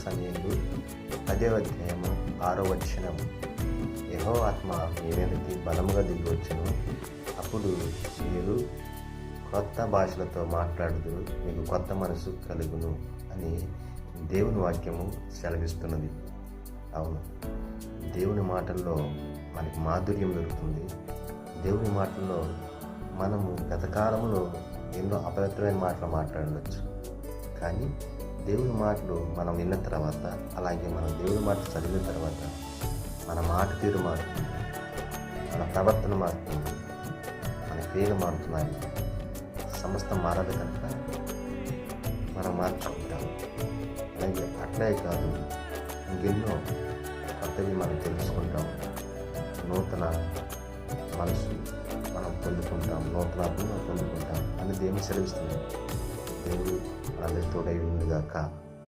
సమయంలో 10వ అధ్యాయము 6వ వచనం. యెహోవా ఆత్మ మీ మీదకి బలముగా దిగి వచ్చును, అప్పుడు మీరు క్రొత్త భాషలతో మాట్లాడుదురు, మీకు కొత్త మనసు కలుగును అని దేవుని వాక్యము సెలవిస్తున్నది. అవును, దేవుని మాటల్లో మనకి మాధుర్యం దొరుకుతుంది. దేవుని మాటల్లో మనము గత కాలంలో ఎన్నో అపవిత్రమైన మాటలు మాట్లాడవచ్చు, కానీ దేవుని మాటలు మనం విన్న తర్వాత, అలాగే మనం దేవుని మాటలు చదివిన తర్వాత మన మాట తీరు మారుతుంది, మన ప్రవర్తన మారుతుంది, మన క్రియలు మారుతున్నాయి. సమస్తం మారదు కనుక మనం మార్చుకుంటాం. అలాగే అట్లే కాదు, ఇంకెన్నో కొత్తవి మనం తెలుసుకుంటాం. నూతన మనసు మనం పొందుకుంటాం, నూతనాత్మను పొందుకుంటాం అని దేవుని సెలవిస్తుంది. దేవుడు అందరి తోడై ఉండుగాక.